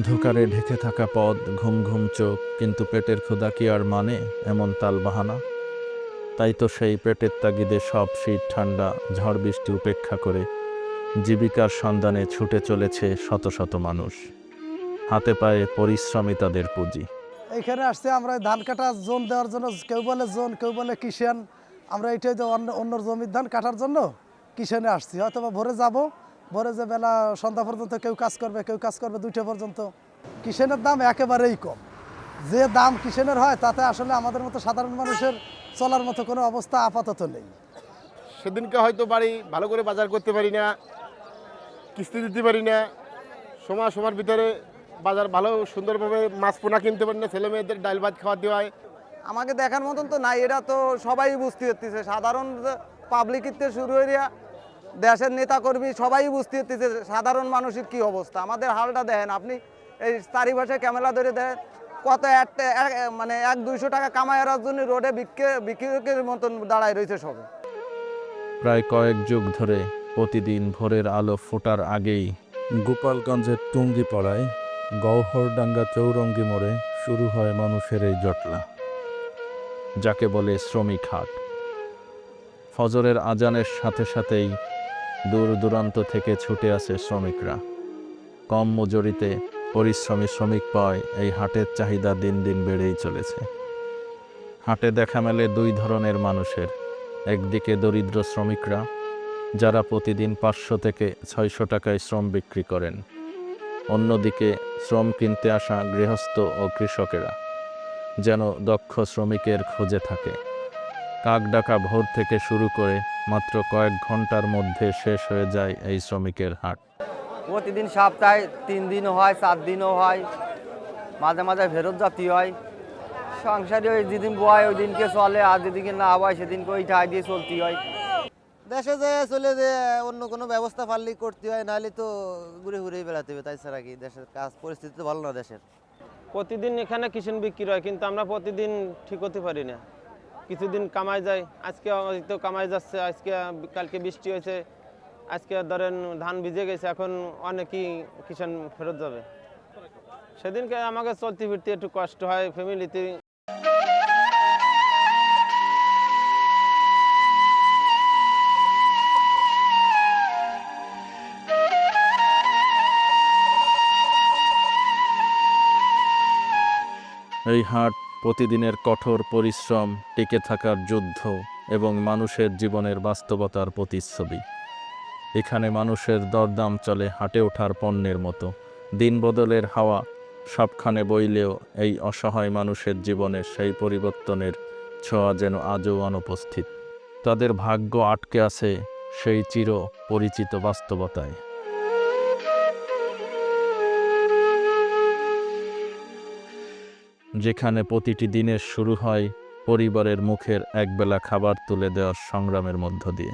অন্ধকারে ঢেকে থাকা পথ, ঘুম ঘুম চোখ, কিন্তু পেটের ক্ষুধা কি আর মানে এমন তালবাহানা? তাই তো সেই পেটের তাগিদে সব শীত ঠান্ডা ঝড় বৃষ্টি উপেক্ষা করে জীবিকার সন্ধানে ছুটে চলেছে শত শত মানুষ। হাতে পায়ে পরিশ্রমী তাদের পুঁজি। এইখানে আসছে আমরা ধান কাটা জোন দেওয়ার জন্য, কেউ বলে জোন, কেউ বলে কিষান। আমরা এটাই যে অন্য জমির ধান কাটার জন্য কিষানে আসছি। হয়তো বা ভোরে যাব, ভোরে যে বেলা সন্ধ্যা পর্যন্ত কেউ কাজ করবে, কেউ কাজ করবে 2টা পর্যন্ত। কিষানের দাম একেবারেই কম। যে দাম কিষানের হয় তাতে আসলে আমাদের মতো সাধারণ মানুষের চলার মতো কোনো অবস্থা আপাতত নেই। সেদিনকে হয়তো বাড়ি ভালো করে বাজার করতে পারি না, কিস্তি দিতে পারি না, সময়ের ভিতরে বাজার ভালো সুন্দরভাবে মাছ পোনা কিনতে পারি না, ছেলে মেয়েদের ডাল ভাত খাওয়াতে হয়। আমাকে দেখার মতন তো নাই, এটা তো সবাই বুঝতে হচ্ছে। সাধারণ পাবলিকের থেকে শুরু হয়ে দেশের নেতাকর্মী সবাই বুঝতে হচ্ছে সাধারণ মানুষের কি অবস্থা। আমাদের হালটা দেখেন আপনি, এই চারিপাশে ক্যামেরা ধরে দেন, কত মানে 100-200 টাকা কামাইয়ের জন্য রোডে বিক্রির মতন দাঁড়ায় রয়েছে সবে। প্রায় কয়েক যুগ ধরে প্রতিদিন ভোরের আলো ফোটার আগেই গোপালগঞ্জের টুঙ্গিপাড়ায় গওহরডাঙ্গা চৌরঙ্গি মোড়ে শুরু হয় মানুষের এই জটলা, যাকে বলে শ্রমিক হাট। ফজরের আজানের সাথে সাথেই দূর দূরান্ত থেকে ছুটে আসে শ্রমিকরা। কম মজুরিতে পরিশ্রমী শ্রমিক পায় এই হাটের চাহিদা দিন দিন বেড়েই চলেছে। হাটে দেখা মেলে দুই ধরনের মানুষের। একদিকে দরিদ্র শ্রমিকরা, যারা প্রতিদিন 500 থেকে 600 টাকায় শ্রম বিক্রি করেন। অন্যদিকে শ্রম কিনতে আসা গৃহস্থ ও কৃষকেরা যেন দক্ষ শ্রমিকের খোঁজে থাকে। কাক ডাকা ভোর থেকে শুরু করে মাত্র কয়েক ঘন্টার মধ্যে শেষ হয়ে যায় এই শ্রমিকের হাট। প্রতিদিন সপ্তাহে 3 দিনও হয়, 4 দিনও হয়, মাঝে মাঝে ফেরত জাতি হয়। সংসারে ওই যেদিন বয় ওই দিনকে চলে, আর যেদিনকে না হয় সেদিনকে ওই ঠাই দিয়ে চলতে হয়। দেশে যে চলে যে অন্য কোনো ব্যবস্থা পারলেই করতে হয়, নাহলে তো ঘুরে ঘুরেই বেড়াতে হবে। তাই ছাড়া কি দেশের কাজ পরিস্থিতি তো ভালো না দেশের। প্রতিদিন এখানে কিষান বিক্রি হয়, কিন্তু আমরা প্রতিদিন ঠিক হতে পারি না। কিছুদিন কামাই যায়, আজকে হয়তো কামাই যাচ্ছে, আজকে কালকে বৃষ্টি হয়েছে, আজকে ধরেন ধান ভিজে গেছে, এখন অনেকই কিষান ফেরত যাবে। সেদিনকে আমাকে চলতে ফিরতে একটু কষ্ট হয় ফ্যামিলিতে। এই হাট প্রতিদিনের কঠোর পরিশ্রম, টিকে থাকার যুদ্ধ এবং মানুষের জীবনের বাস্তবতার প্রতিচ্ছবি। এখানে মানুষের দরদাম চলে হাটে ওঠার পণ্যের মতো। দিন বদলের হাওয়া সবখানে বইলেও এই অসহায় মানুষের জীবনে সেই পরিবর্তনের ছোঁয়া যেন আজও অনুপস্থিত। তাদের ভাগ্য আটকে আছে সেই চির পরিচিত বাস্তবতায়। যেখানে প্রতিটি দিনের শুরু হয় পরিবারের মুখের একবেলা খাবার তুলে দেওয়ার সংগ্রামের মধ্য দিয়ে।